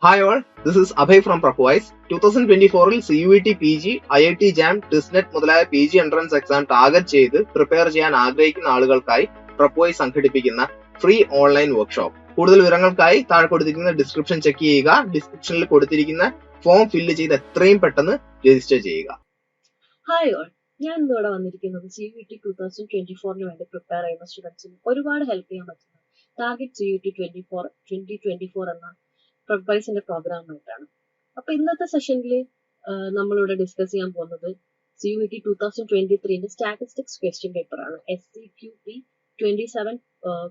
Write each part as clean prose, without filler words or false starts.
Hi all, this is Abhay from Propwise. 2024-ൽ CUET PG, IIT JAM, TISNET മുതലായ PG entrance exam target ചെയ്ത് prepare ചെയ്യാൻ ആഗ്രഹിക്കുന്ന ആളുകൾക്കായി പ്രൊപ്പോയ്സ് സംഘടിപ്പിക്കുന്ന free online workshop. കൂടുതൽ വിവരങ്ങൾക്കായി താഴെ കൊടുത്തിരിക്കുന്ന ഡിസ്ക്രിപ്ഷൻ ചെക്ക് ചെയ്യുക. ഡിസ്ക്രിപ്ഷനിൽ കൊടുത്തിരിക്കുന്ന ഫോം ഫില്ല് ചെയ്ത് എത്രയും പെട്ടെന്ന് രജിസ്റ്റർ ചെയ്യുക. ഹായ് ഓൾ, ഞാൻ ഇന്നിവിടെ വന്നിരിക്കുന്നത് CUET 2024 വേണ്ടി പ്രിപ്പയർ ചെയ്യുന്ന സ്റ്റുഡൻസിന് ഒരുപാട് ഹെൽപ്പ് ചെയ്യാൻ പറ്റുന്ന ടാർഗറ്റ് CUET 2024 എന്ന പ്രൊപ്പൈസിന്റെ പ്രോഗ്രാമായിട്ടാണ്. അപ്പൊ ഇന്നത്തെ സെഷനിൽ നമ്മളിവിടെ ഡിസ്കസ് ചെയ്യാൻ പോകുന്നത് CUET 2023 സ്റ്റാറ്റിസ്റ്റിക്സ് ക്വസ്റ്റ്യൻ പേപ്പർ ആണ്. SCQP 27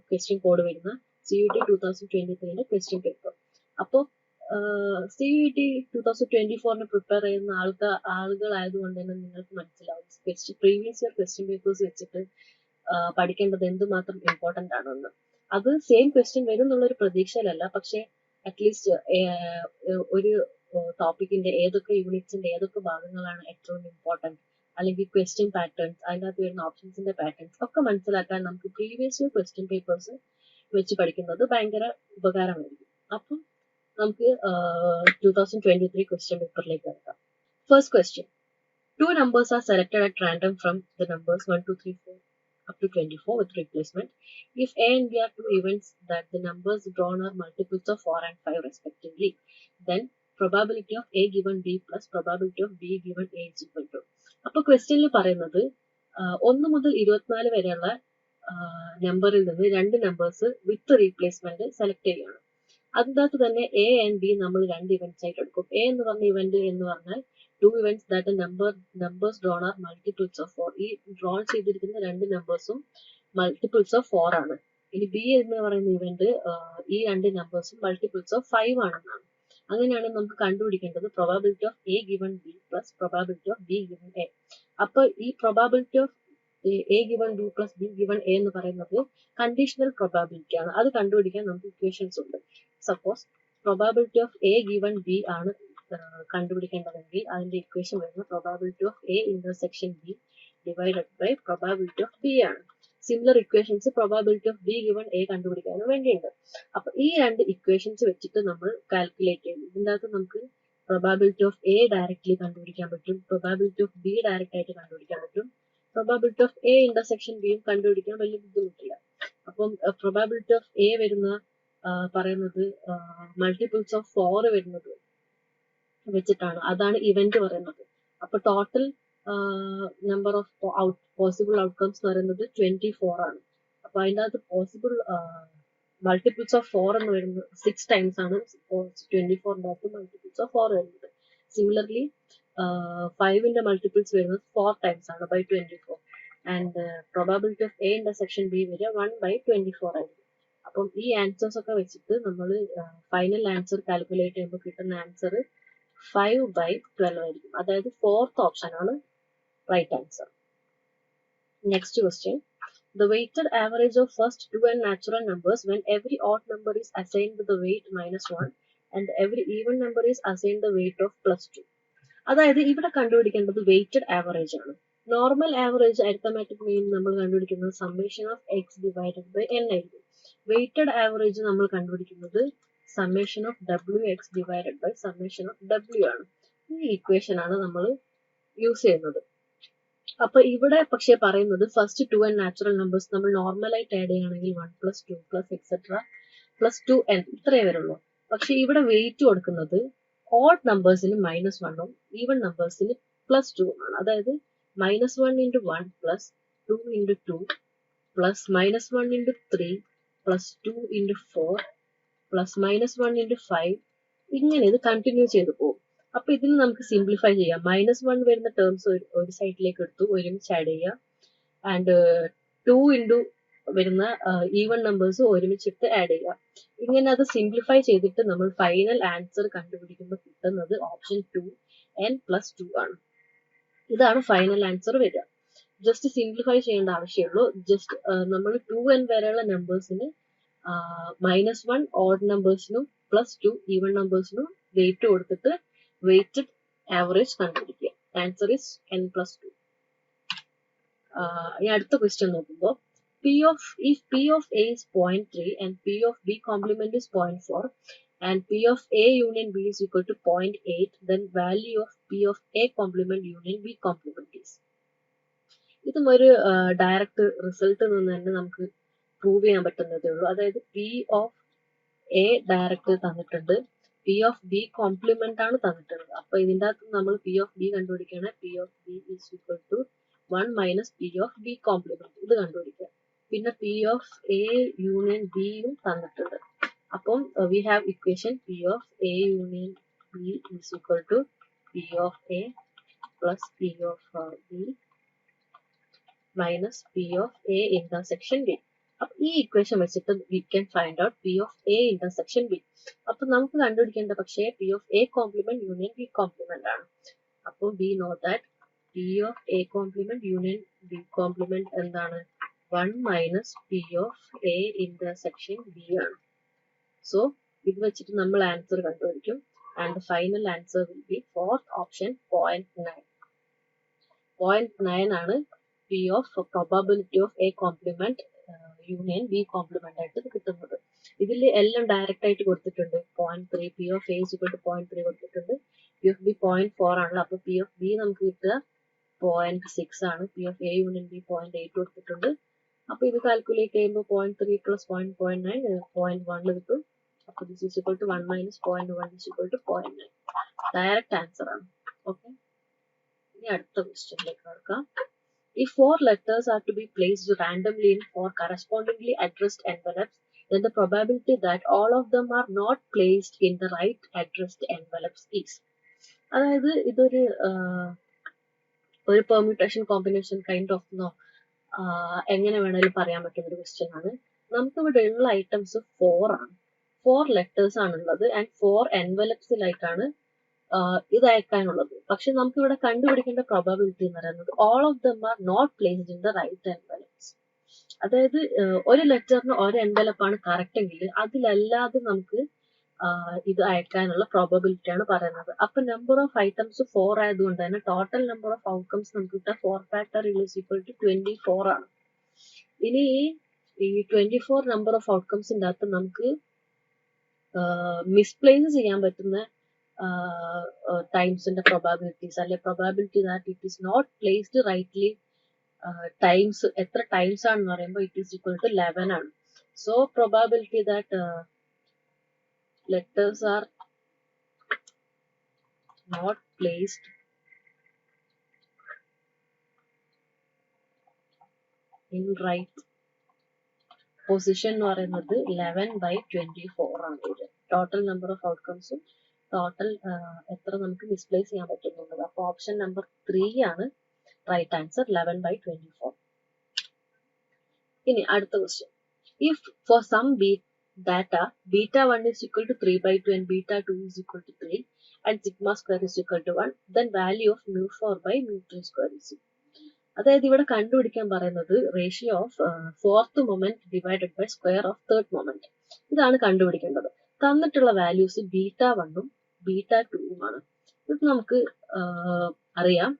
ക്വസ്റ്റ്യൻ കോഡ് വരുന്ന CUET 2023 ക്വസ്റ്റ്യൻ പേപ്പർ. അപ്പോൾ CUET 2024 പ്രിപ്പയർ ചെയ്യുന്ന ആളുകളായതുകൊണ്ട് തന്നെ നിങ്ങൾക്ക് മനസ്സിലാവും പ്രീവിയസ് ഇയർ ക്വസ്റ്റ്യൻ പേപ്പേഴ്സ് വെച്ചിട്ട് പഠിക്കേണ്ടത് എന്തുമാത്രം ഇമ്പോർട്ടന്റ് ആണെന്ന്. അത് സെയിം ക്വസ്റ്റ്യൻ വരും എന്നുള്ളൊരു പ്രതീക്ഷയിലല്ല, പക്ഷെ അറ്റ്ലീസ്റ്റ് ഒരു ടോപ്പിക്കിന്റെ ഏതൊക്കെ യൂണിറ്റ്സിന്റെ ഏതൊക്കെ ഭാഗങ്ങളാണ് ഏറ്റവും ഇമ്പോർട്ടന്റ്, അല്ലെങ്കിൽ ക്വസ്റ്റ്യൻ പാറ്റേൺസ്, അതിനകത്ത് വരുന്ന ഓപ്ഷൻസിന്റെ പാറ്റേൺസ് ഒക്കെ മനസ്സിലാക്കാൻ നമുക്ക് പ്രീവിയസ് ഇയർ ക്വസ്റ്റ്യൻ പേപ്പേഴ്സ് വെച്ച് പഠിക്കുന്നത് ഭയങ്കര ഉപകാരമായിരിക്കും. അപ്പം നമുക്ക് 2023 ക്വസ്റ്റ്യൻ പേപ്പറിലേക്ക് കിടക്കാം. First question: two numbers are selected at random from the numbers 1, 2, 3, 4 up to 24 with replacement. If A and B are two events that the numbers drawn are multiples of 4 and 5 respectively, then probability of A given B plus probability of B given A is equal to. അപ്പോൾ ക്വസ്റ്റ്യനിൽ പറയുന്നത് 1 മുതൽ 24 വരെയുള്ള നമ്പറിൽ നിന്ന് രണ്ട് numbers വിത്ത് replacement select ചെയ്യുകയാണ്. അതിനകത്ത് തന്നെ A ആൻഡ് B നമ്മൾ രണ്ട് ഇവന്റ്സ് ആയിട്ട് എടുക്കും. A എന്ന് പറഞ്ഞ ഇവന്റ് എന്ന് പറഞ്ഞാൽ two events that numbers drawn are multiples of 4. ഈ ഡ്രോൺ ചെയ്തിരിക്കുന്ന രണ്ട് നമ്പേഴ്സും മൾട്ടിപ്പിൾസ് ഓഫ് 4 ആണ്. ഇനി B എന്ന് പറയുന്ന ഇവന്റ് ഈ രണ്ട് നമ്പേഴ്സും മൾട്ടിപ്പിൾസ് ഓഫ് 5 ആണെന്നാണ്. അങ്ങനെയാണ് നമുക്ക് കണ്ടുപിടിക്കേണ്ടത് probability of A given B plus probability of B given A. അപ്പൊ ഈ probability of A given B plus B given A എന്ന് പറയുന്നത് കണ്ടീഷണൽ പ്രോബാബിലിറ്റി ആണ്. അത് കണ്ടുപിടിക്കാൻ നമുക്ക് ഇക്വേഷൻസ് ഉണ്ട്. Suppose probability of A given B ആണ് കണ്ടുപിടിക്കേണ്ടതെങ്കിൽ അതിന്റെ ഇക്വേഷൻ വരുന്ന probability of A intersection B divided by probability of B ആണ്. Similar equations probability of B given A കണ്ടുപിടിക്കാനും വേണ്ടിയുണ്ട്. അപ്പൊ ഈ രണ്ട് ഇക്വേഷൻസ് വെച്ചിട്ട് നമ്മൾ കാൽക്കുലേറ്റ് ചെയ്യും. ഇതിൻ്റെ അകത്ത് നമുക്ക് പ്രോബാബിലിറ്റി ഓഫ് A ഡയറക്ട്ലി കണ്ടുപിടിക്കാൻ പറ്റും, പ്രോബാബിലിറ്റി ഓഫ് B ഡയറക്റ്റ് ആയിട്ട് കണ്ടുപിടിക്കാൻ പറ്റും, പ്രോബാബിലിറ്റി ഓഫ് A ഇന്റർസെക്ഷൻ ബിയും കണ്ടുപിടിക്കാൻ വലിയ ബുദ്ധിമുട്ടില്ല. അപ്പം പ്രോബാബിലിറ്റി ഓഫ് A വരുന്ന പറയുന്നത് മൾട്ടിപ്പിൾസ് ഓഫ് 4 വരുന്നത് വെച്ചിട്ടാണ്. അതാണ് ഇവന്റ് പറയുന്നത്. അപ്പൊ total number of possible outcomes എന്ന് പറയുന്നത് 24 ആണ്. അപ്പൊ അതിൻ്റെ അകത്ത് പോസിബിൾ മൾട്ടിപ്പിൾസ് ഓഫ് 4 എന്ന് വരുന്നത് 6 ടൈംസ് ആണ് 24ന്റെ അകത്ത് മൾട്ടിപ്പിൾസ് ഓഫ് 4 വരുന്നത്. സിമിലർലി 5ന്റെ മൾട്ടിപ്പിൾസ് വരുന്നത് 4 ടൈംസ് ആണ് by 24. And probability of A intersection B വരിക 1/24 ആയിരിക്കും. അപ്പം ഈ ആൻസേഴ്സ് ഒക്കെ വെച്ചിട്ട് നമ്മൾ ഫൈനൽ ആൻസർ കാൽക്കുലേറ്റ് ചെയ്യുമ്പോൾ കിട്ടുന്ന ആൻസർ 5/12 ആയിരിക്കും. അതായത് ഫോർത്ത് ഓപ്ഷൻ ആണ് right answer. Next question: the weighted average of first two and natural numbers when every odd number is assigned with the weight -1 and every even number is assigned the weight of +2. അതായത് ഇവിടെ കണ്ടുപിടിക്കേണ്ടത് weighted average ആണ്. Normal average arithmetic mean നമ്മൾ കണ്ടുപിടിക്കുന്നത് summation of X divided by N ആയിരിക്കും. Weighted average നമ്മൾ കണ്ടുപിടിക്കുന്നത് summation of W X divided by summation of W ആണ്. ഈ ഇക്വേഷൻ ആണ് നമ്മൾ യൂസ് ചെയ്യുന്നത്. അപ്പൊ ഇവിടെ പക്ഷെ പറയുന്നത് first two and natural numbers നമ്മൾ നോർമലായിട്ട് ആഡ് ചെയ്യുകയാണെങ്കിൽ 1 + 2 + എക്സെട്ര +2n ഇത്രയേ വരുള്ളൂ. പക്ഷെ ഇവിടെ വെയിറ്റ് കൊടുക്കുന്നത് ഓഡ് നമ്പേഴ്സിന് -1ഉം ഈവൺ നമ്പേഴ്സിന് +2 ആണ്. അതായത് -1 × 1 + 2 × 2 + -1 × 3 + 2 × 4 + -1 × 5 ഇങ്ങനെ ഇത് കണ്ടിന്യൂ ചെയ്ത് പോകും. അപ്പൊ ഇതിന് നമുക്ക് സിംപ്ലിഫൈ ചെയ്യാം. -1 വരുന്ന ടേംസ് ഒരു സൈഡിലേക്ക് എടുത്തു ഒരുമിച്ച് ആഡ് ചെയ്യുക. ആൻഡ് 2 × വരുന്ന ഈവൺ നമ്പേഴ്സ് ഒരുമിച്ചിട്ട് ആഡ് ചെയ്യുക. ഇങ്ങനെ അത് സിംപ്ലിഫൈ ചെയ്തിട്ട് നമ്മൾ ഫൈനൽ ആൻസർ കണ്ടുപിടിക്കുമ്പോൾ കിട്ടുന്നത് ഓപ്ഷൻ 2 n + 2 ആണ്. ഇതാണ് ഫൈനൽ ആൻസർ വരിക. ജസ്റ്റ് സിംപ്ലിഫൈ ചെയ്യേണ്ട ആവശ്യമുള്ളൂ. ജസ്റ്റ് നമ്മൾ 2n വരെയുള്ള നമ്പേഴ്സിന് -1 ഓഡ് നമ്പേഴ്സിനും +2 ഈവൺ നമ്പേഴ്സിനും വെയിറ്റ് കൊടുത്തിട്ട് വെയ്റ്റഡ് ആവറേജ് കണ്ടുപിടിക്കുക. Answer is n + 2. ഈ അടുത്ത ക്വസ്റ്റ്യൻ നോക്കുമ്പോൾ if P of A is 0.3 and P of B complement is 0.4, and P of A union B is equal to 0.8, then value of P of A complement union B complement is. ഇതും ഒരു direct റിസൾട്ടിൽ നിന്ന് തന്നെ നമുക്ക് prove ചെയ്യാൻ പറ്റുന്നതേ ഉള്ളൂ. അതായത് P of A direct തന്നിട്ടുണ്ട്, പി ഓഫ് ബി കോംപ്ലിമെന്റ് ആണ് തന്നിട്ടുള്ളത്. അപ്പൊ ഇതിൻ്റെ അകത്ത് നമ്മൾ പി ഓഫ് ബി കണ്ടുപിടിക്കുകയാണ്. P of B is equal to 1 minus P of B complement, ഇത് കണ്ടുപിടിക്കുക. പിന്നെ പി ഓഫ് എ യൂണിയൻ ബിയും തന്നിട്ടുണ്ട്. അപ്പം we have equation P of A union B is equal to P of A plus P of B minus P of A intersection B. അപ്പൊ ഈ equation വെച്ചിട്ട് we can find out P of A intersection B. അപ്പൊ നമുക്ക് കണ്ടുപിടിക്കേണ്ട പക്ഷേ P of A complement union B complement ആണ്. അപ്പോൾ we know that P of A complement union B complement എന്താണ്? 1 minus P of A intersection B ആണ്. So ഇത് വെച്ചിട്ട് നമ്മൾ ആൻസർ കണ്ടുപിടിക്കും. And final answer will be fourth option 0.9. 0.9 ആണ് P of probability of A complement union B complement ആയിട്ട് കിട്ടുന്നത്. ഇതിൽ എല്ലാം ഡയറക്റ്റ് ആയിട്ട് കൊടുത്തിട്ടുണ്ട്. 0.3 P of A equal to 0.3 കൊടുത്തിട്ടുണ്ട്. പി ഓഫ് ബി 0.4 ആണല്ലോ. അപ്പൊ പി ഓഫ് ബി നമുക്ക് കിട്ടുക 0.6 ആണ്. P of A union B 0.8 കൊടുത്തിട്ടുണ്ട്. അപ്പൊ ഇത് കാൽക്കുലേറ്റ് ചെയ്യുമ്പോൾ 0.3 പ്ലസ് 0.9 0.1 കിട്ടും. അപ്പൊ this is equal to 1 minus 0.1 is equal to 0.9. Direct answer ആണ്. ഓക്കെ, ഇനി അടുത്ത ക്വസ്റ്റ്യനിലേക്ക് നോക്കാം. If 4 letters are to be placed randomly in 4 correspondingly addressed envelopes, then the probability that all of them are not placed in the right addressed envelopes is. അതായത് ഇതൊരു permutation combination kind of എങ്ങനെ വേണമെങ്കിലും പറയാൻ പറ്റുന്ന ഒരു question ആണ്. നമുക്ക് ഇവിടെ ഉള്ള ഐറ്റംസ് 4 ആണ്. 4 ലെറ്റേഴ്സ് ആണുള്ളത് ആൻഡ് 4 എൻവലപ്സിലായിട്ടാണ് ഇത് അയക്കാനുള്ളത്. പക്ഷെ നമുക്ക് ഇവിടെ കണ്ടുപിടിക്കേണ്ട പ്രോബബിലിറ്റി എന്ന് പറയുന്നത് all of them are not placed in the right envelopes. അതായത് ഒരു ലെറ്ററിന് ഒരു എൻവലപ്പ് ആണ് കറക്റ്റ് എങ്കിൽ അതിലല്ലാതെ നമുക്ക് ഇത് അയക്കാനുള്ള പ്രോബബിലിറ്റി ആണ് പറയുന്നത്. അപ്പൊ നമ്പർ ഓഫ് ഐറ്റംസ് 4 ആയതുകൊണ്ട് തന്നെ ടോട്ടൽ നമ്പർ ഓഫ് ഔട്ട്കംസ് നമുക്ക് കിട്ടാൻ 4 ഫാക്ടോറിയൽ ഈസ് ഈക്വൽ ടു 24 ആണ്. ഇനി ഈ 24 നമ്പർ ഓഫ് ഔട്ട്കംസിന്റെ അകത്ത് നമുക്ക് മിസ്പ്ലേസ് ചെയ്യാൻ പറ്റുന്ന ടൈംസിന്റെ പ്രോബാബിലിറ്റീസ് അല്ലെ probability that it is not placed rightly times എത്ര ടൈംസ് ആണെന്ന് പറയുമ്പോൾ ഇറ്റ് ഈസ് ഈക്വൽ ടു 11 ആണ്. So probability that letters are not placed in right position എന്ന് പറയുന്നത് 11/24 ആണ്. ടോട്ടൽ നമ്പർ ഓഫ് ഔട്ട്കംസും ടോട്ടൽ എത്ര നമുക്ക് മിസ്പ്ലേസ് ചെയ്യാൻ പറ്റുന്നുള്ളത്. അപ്പൊ ഓപ്ഷൻ നമ്പർ 3 ആണ് റൈറ്റ് ആൻസർ, 11/24. ഇനി അടുത്ത question. If for some data beta 1 is equal to 3/2 and beta 2 is equal to 3 and sigma square is equal to 1, then value of mu 4 by mu 3 square is equal. അതായത് ഇവിടെ കണ്ടുപിടിക്കാൻ പറയുന്നത് ratio of fourth moment divided by square of third moment. ഇതാണ് കണ്ടുപിടിക്കേണ്ടത്. തന്നിട്ടുള്ള values beta 1ഉം beta 2ഉം ആണ്. ഇത് നമുക്ക് അറിയാം.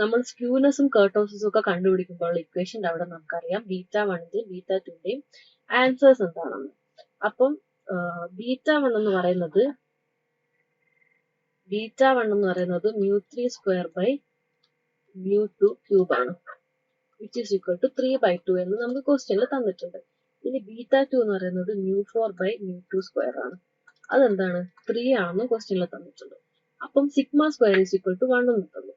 നമ്മൾ സ്ക്യൂനെസ്സും കർട്ടോസസും ഒക്കെ കണ്ടുപിടിക്കുമ്പോൾ ഇക്വേഷന്റെ അവിടെ നമുക്കറിയാം ബീറ്റ 1ന്റെയും ബീറ്റ 2ന്റെയും ആൻസേഴ്സ് എന്താണെന്ന്. അപ്പം ബീറ്റ 1 എന്ന് പറയുന്നത് mu 3 square by mu 2 cube ആണ്, വിച്ച് ഈസ് ഈക്വൽ ടു 3/2 എന്ന് നമുക്ക് ക്വസ്റ്റ്യനിൽ തന്നിട്ടുണ്ട്. ഇനി ബീറ്റ 2 എന്ന് പറയുന്നത് mu 4 ബൈ mu 2 സ്ക്വയർ ആണ്. അതെന്താണ് 3 ആണെന്ന് ക്വസ്റ്റ്യനിൽ തന്നിട്ടുണ്ട്. അപ്പം sigma square is equal to 1 എന്ന് തന്നു.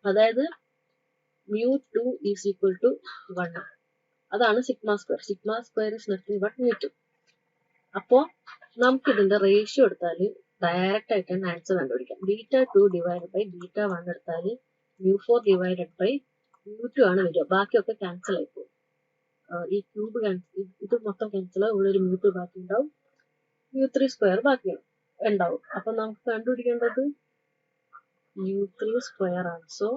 അതായത് mu 2 ഈസ് ഈക്വൽ ടു 1. അതാണ് sigma square. Sigma square is nothing but mu 2. അപ്പോ നമുക്ക് ഇതിന്റെ റേഷ്യോ എടുത്താൽ ഡയറക്റ്റ് ആയിട്ടാണ് ആൻസർ കണ്ടുപിടിക്കാം. ബീറ്റ 2 ഡിവൈഡഡ് ബൈ ബീറ്റ 1 എടുത്താൽ mu 4 ഡിവൈഡഡ് ബൈ mu 2 ആണ് വരിക. ബാക്കിയൊക്കെ ക്യാൻസൽ ആയി പോകും. ഈ ക്യൂബ് ഇത് മൊത്തം ക്യാൻസൽ ആവും. ഇവിടെ ഒരു mu 2 ബാക്കി ഉണ്ടാവും, mu 3 സ്ക്വയർ ബാക്കി ഉണ്ടാവും. അപ്പൊ നമുക്ക് കണ്ടുപിടിക്കേണ്ടത് mu 3 സ്ക്വയർ ആണ്. So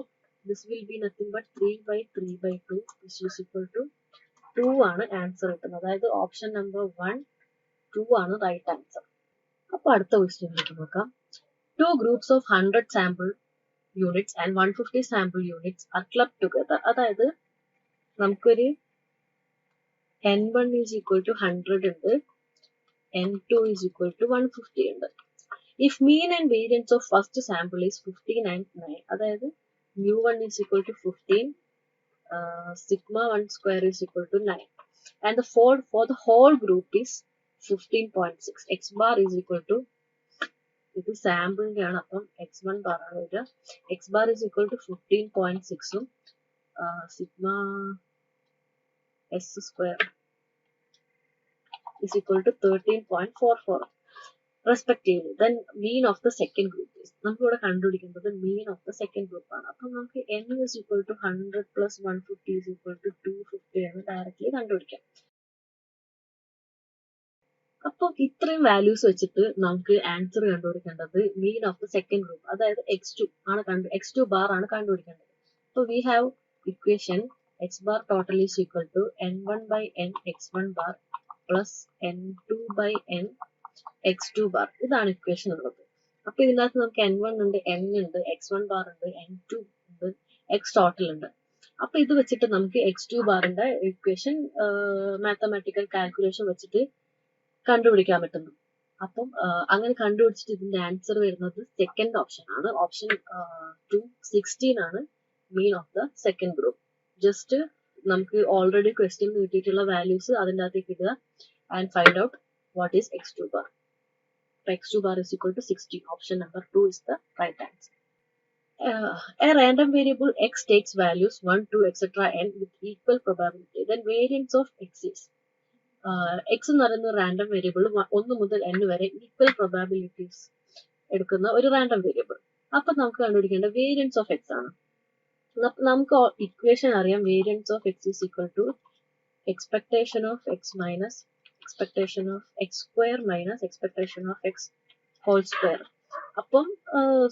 this will be nothing but 3/3/2 which is equal to 2 ആണ് ആൻസർ കിട്ടുന്നത്. അതായത് ഓപ്ഷൻ നമ്പർ 1 2 ആണ് റൈറ്റ് ആൻസർ. അപ്പൊ അടുത്ത ക്വസ്റ്റ്യനിലേക്ക് നോക്കാം. 2 groups of 100 sample units and 150 sample units are clubbed together. അതായത് നമുക്കൊരു n1 is equal to 100 ഉണ്ട്, n2 is equal to 150 ഉണ്ട്. If mean and variance of first sample is 15 and 9, അതായത് mu1 is equal to 15, sigma 1 square is equal to 9, and the for the whole group is 15.6. X bar is equal to, ഇത് സാമ്പിളിന്റെ ആണ്, അപ്പം x1 bar ആണ് വരിക. X bar is equal to 15.6 ഉം sigma s square is equal to 13.44 respectively. Then mean of the second group is, നമുക്ക് ഇവിടെ കണ്ടുപിടിക്കുന്നത് mean of the second group ആണ്. അപ്പം നമുക്ക് n is equal to 100 plus 150 is equal to 250 എന്ന് directly കണ്ടുപിടിക്കാം. അപ്പോൾ ഇത്രയും വാല്യൂസ് വെച്ചിട്ട് നമുക്ക് ആൻസർ കണ്ടുപിടിക്കേണ്ടത് mean of the second group, അതായത് x2 ആണ് x2 bar ആണ് കണ്ടുപിടിക്കേണ്ടത്. So we have equation x bar total is equal to n1 by n x1 bar plus n2 by n x2 bar. ഇതാണ് equation ഉള്ളത്. അപ്പൊ ഇതിനകത്ത് നമുക്ക് n1 ഉണ്ട്, n ഉണ്ട്, x1 bar ഉണ്ട്, n2 ഉണ്ട്, x total ഉണ്ട്. അപ്പൊ ഇത് വെച്ചിട്ട് നമുക്ക് x2 ബാറിന്റെ ഇക്വേഷൻ മാത്തമാറ്റിക്കൽ കാൽക്കുലേഷൻ വെച്ചിട്ട് കണ്ടുപിടിക്കാൻ പറ്റുന്നു. അപ്പം അങ്ങനെ കണ്ടുപിടിച്ചിട്ട് ഇതിന്റെ ആൻസർ വരുന്നത് സെക്കൻഡ് ഓപ്ഷൻ ആണ്. ഓപ്ഷൻ 216 ആണ് mean of the second group. Just നമുക്ക് ഓൾറെഡി ക്വസ്റ്റ്യൻ കിട്ടിയിട്ടുള്ള വാല്യൂസ് അതിൻ്റെ അകത്തേക്ക് ഇടുക and find out what is x2 bar. x2 bar is equal to 16. Option number 2 is the right answer. A random variable x takes values 1, 2, etc. n with equal probability. Then variance of x is. X എന്ന് പറയുന്ന random variable 1 മുതൽ n വരെ equal പ്രൊബാബിലിറ്റീസ് എടുക്കുന്ന ഒരു random variable. അപ്പൊ നമുക്ക് കണ്ടുപിടിക്കേണ്ട variance of X ആണ്. നമുക്ക് ഇക്വേഷൻ അറിയാം, variance of X is equal to expectation of x minus expectation of x square minus expectation of x whole square. അപ്പം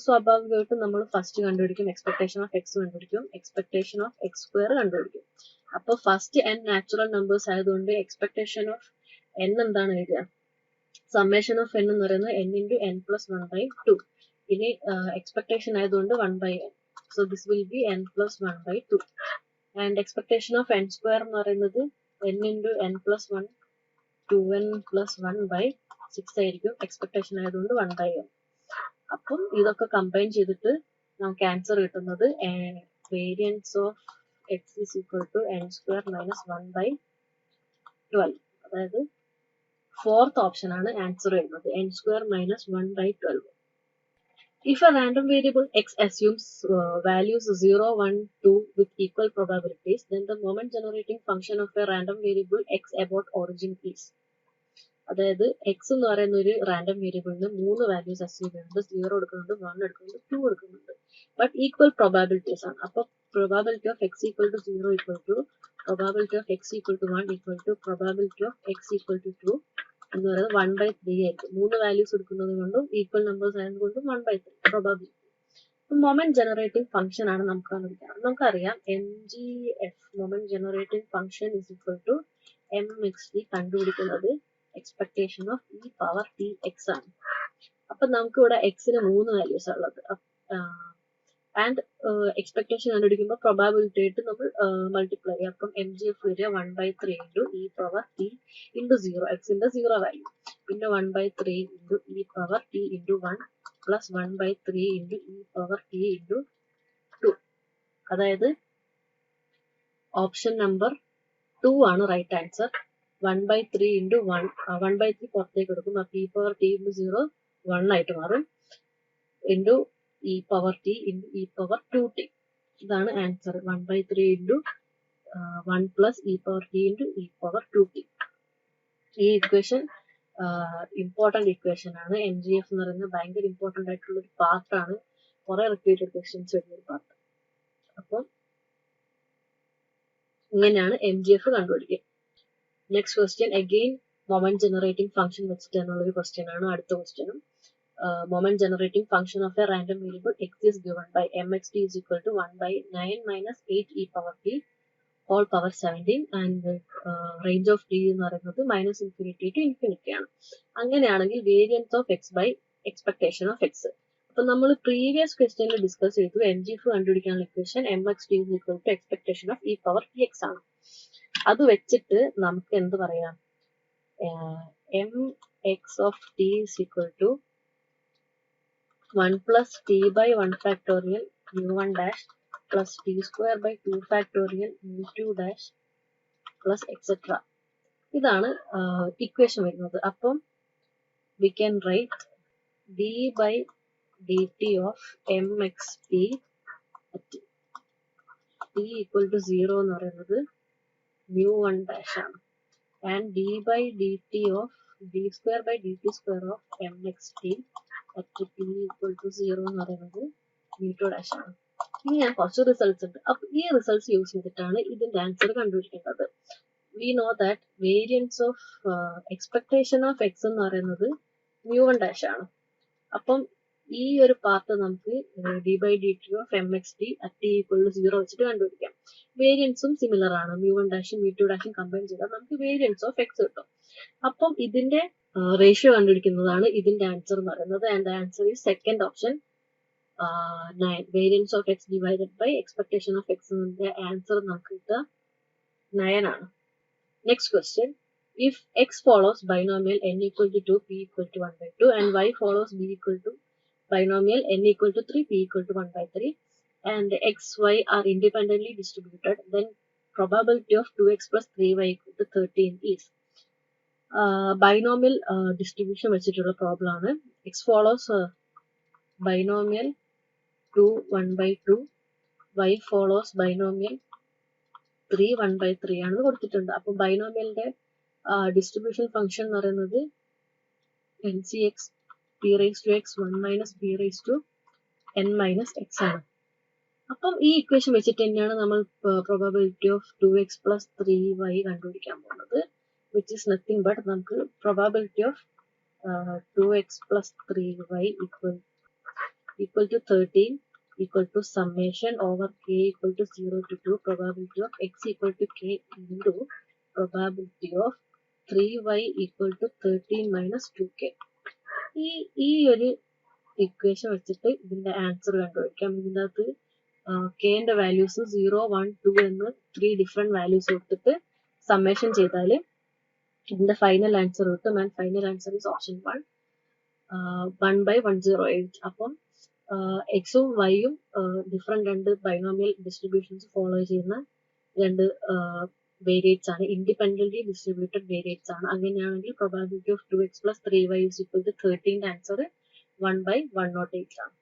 സ്വാഭാവികമായിട്ടും നമ്മൾ ഫസ്റ്റ് കണ്ടുപിടിക്കും എക്സ്പെക്ടേഷൻ ഓഫ് എക്സ് കണ്ടുപിടിക്കും, എക്സ്പെക്ടേഷൻ ഓഫ് എക്സ് സ്ക്വയർ കണ്ടുപിടിക്കും. അപ്പൊ ഫസ്റ്റ് n നാച്ചുറൽ നമ്പേഴ്സ് ആയതുകൊണ്ട് expectation of n എന്താണ് എഴുതുക, സമ്മേഷൻ ഓഫ് n എന്ന് പറയുന്നത് n into n plus 1/2. ഇനി എക്സ്പെക്ടേഷൻ ആയതുകൊണ്ട് 1/n, so this will be n plus 1/2. and expectation of n square എന്ന് പറയുന്നത് n into n plus 1 2n plus 1/6 ആയിരിക്കും. എക്സ്പെക്ടേഷൻ ആയതുകൊണ്ട് 1/n. അപ്പം ഇതൊക്കെ കമ്പൈൻ ചെയ്തിട്ട് നമുക്ക് ആൻസർ കിട്ടുന്നത് variance of X is equal to n square minus 1/12. അതായത് ഫോർത്ത് ഓപ്ഷൻ ആണ് ആൻസർ വരുന്നത്, n square minus 1/12. If a random variable x assumes values 0, 1, 2 with equal probabilities, then the moment generating function of a random variable x about origin is. അതായത് X എന്ന് പറയുന്ന ഒരു random വേരിയബിളിന് 3 values assume ചെയ്യുന്നുണ്ട്, 0 എടുക്കുന്നുണ്ട്, 1 എടുക്കുന്നുണ്ട്, 2 എടുക്കുന്നുണ്ട്, ബട്ട് ഈക്വൽ പ്രൊബാബിലിറ്റീസ് ആണ്. അപ്പൊ probability of x equal to 0 equal to probability of x equal to 1 equal to probability of x equal to 2 എന്ന് പറയുന്നത് 1/3 ആയിരിക്കും. 3 വാല്യൂസ് എടുക്കുന്നത് കൊണ്ടും ഈക്വൽ നമ്പേഴ്സ് ആയതുകൊണ്ടും 1/3 പ്രോബബിലിറ്റി. മൊമെന്റ് ജനറേറ്റിംഗ് ഫംഗ്ഷൻ ആണ് നമുക്ക് കണ്ടുപിടിക്കാം. നമുക്കറിയാം MGF moment generating function is equal to MXT കണ്ടുപിടിക്കുന്നത് expectation of E power T X ആണ്. അപ്പൊ നമുക്ക് ഇവിടെ എക്സിന് 3 വാല്യൂസ് ഉള്ളത്. ആൻഡ് എക്സ്പെക്ടേഷൻ കണ്ടുപിടിക്കുമ്പോൾ പ്രൊബാബിലിറ്റി ആയിട്ട് നമ്മൾ മൾട്ടിപ്ലൈ ചെയ്യാം. അപ്പം MGF വരിക 1/3 into E power T into 0, എക്സിന്റെ 0 വാല്യൂ, പിന്നെ 1/3 into E power T into 1 plus 1/3 into E power T into 2. അതായത് ഓപ്ഷൻ നമ്പർ 2 ആണ് റൈറ്റ് ആൻസർ. 1/3 ഇൻറ്റു 1/3 പുറത്തേക്ക് എടുക്കും, അപ്പൊ ഇ പവർ ടി ഇൻറ്റു 0 1 ആയിട്ട് മാറും, into E power T into E power 2t. ഇതാണ് answer. 1/3 into 1 plus E power T into E power 2t. ഈ equation important equation ആണ്. MGF എന്ന് പറയുന്നത് ഭയങ്കര ഇമ്പോർട്ടന്റ് ആയിട്ടുള്ള ഒരു പാർട്ടാണ്, കുറെ റിപ്പീറ്റഡ് ക്വസ്റ്റ്യൻസ് വരുന്ന ഒരു പാർട്ട്. അപ്പം ഇങ്ങനെയാണ് MGF കണ്ടുപിടിക്കുക. Next question again moment generating function വെച്ചിട്ട് എന്നുള്ളൊരു ക്വസ്റ്റ്യൻ ആണ്. അടുത്ത ക്വസ്റ്റ്യനും moment generating function of a random variable x is given by mxt is equal to 1/9 minus 8 e power t whole power 17 and range of t എന്ന് പറയുന്നത് -infinity to infinity ആണ്. അങ്ങനെയാണെങ്കിൽ variance of X by expectation of X. അപ്പൊ നമ്മൾ previous ക്വസ്റ്റ്യനിൽ discuss ചെയ്തു MGF കണ്ടുപിടിക്കാനുള്ള equation mxt is equal to expectation of e power tx ആണ്. അത് വെച്ചിട്ട് നമുക്ക് എന്ത് പറയാം, x of t is equal to 1 plus t by 1 factorial mu1 dash plus t square by 2 factorial mu2 dash plus etc. ഇതാണ് equation വരുന്നത്. അപ്പം we can write d by dt of mxt at t equal to 0 എന്ന് പറയുന്നത് mu1 dash ആണ്. And d by dt of d square by dt square of mxt at t equal to 0 എന്ന് പറയുന്നത് mu2 dash ആണ്. ഇനി ഞാൻ കുറച്ച് results ഉണ്ട്. അപ്പൊ ഈ റിസൾട്ട്സ് യൂസ് ചെയ്തിട്ടാണ് ഇതിന്റെ ആൻസർ കണ്ടുപിടിക്കേണ്ടത്. We know that variance of expectation of x എന്ന് പറയുന്നത് mu1 dash ആണ്. അപ്പം ഈ ഒരു പാർട്ട് നമുക്ക് d by dt of mxt at t equal to 0 വെച്ചിട്ട് കണ്ടുപിടിക്കാം. വേരിയൻസും സിമിലർ ആണ്. mu1 ഡാഷും mu2 ഡാഷും കമ്പൈൻ ചെയ്താൽ നമുക്ക് വേരിയൻസ് ഓഫ് x കിട്ടും. അപ്പം ഇതിന്റെ റേഷ്യോ കണ്ടുപിടിക്കുന്നതാണ് ഇതിന്റെ ആൻസർ എന്ന് പറയുന്നത്. And answer is second option 9. Variance of x divided by expectation of x എന്നതിന്റെ ആൻസർ നമുക്ക് കിട്ടുക 9 ആണ്. Next question. If x follows binomial n equal to 2, p equal to 1 by 2 and y follows b equal to binomial n equal to 3, p equal to 1 by 3 and x, y are independently distributed, then probability of 2x plus 3y equal to 13 is. Binomial distribution വെച്ചിട്ടുള്ള problem ആണ്. x follows binomial 2 1 by 2, y follows binomial 3 1 by 3 ആണ് കൊടുത്തിട്ടുണ്ട്. അപ്പോൾ ബൈനോമിയലിന്റെ distribution function എന്ന് പറയുന്നത് ncx p raised to x 1 minus p raised to n minus x ആണ്. അപ്പം ഈ ഇക്വേഷൻ വെച്ചിട്ട് തന്നെയാണ് നമ്മൾ probability of 2x plus 3y കണ്ടുപിടിക്കാൻ പോകുന്നത്, which is nothing but നമുക്ക് probability of 2x plus 3y equal to 13 equal to summation over k equal to 0 to 2 probability of x equal to k into probability of 3y equal to 13 minus 2k. ഈ ഒരു equation വെച്ചിട്ട് ഇതിന്റെ answer കണ്ടുപിടിക്കാം. ഇതിൻ്റെ അകത്ത് കെന്റെ values 0 1 2 എന്ന് 3 different values കൊടുത്തിട്ട് summation ചെയ്താൽ ഇതിന്റെ ഫൈനൽ ആൻസർ കിട്ടും. And final answer is option 1 1/108. അപ്പം എക്സും വൈയും ഡിഫറെന്റ് രണ്ട് ബൈനോമിയൽ ഡിസ്ട്രിബ്യൂഷൻസ് ഫോളോ ചെയ്യുന്ന രണ്ട് വേരിയേറ്റ്സ് ആണ്, ഇൻഡിപെൻഡന്റ്ലി ഡിസ്ട്രിബ്യൂട്ടഡ് വേരിയേറ്റ്സ് ആണ്. അങ്ങനെയാണെങ്കിൽ probability of 2x plus 3y is equal to 13 answer 1/108 ആണ്.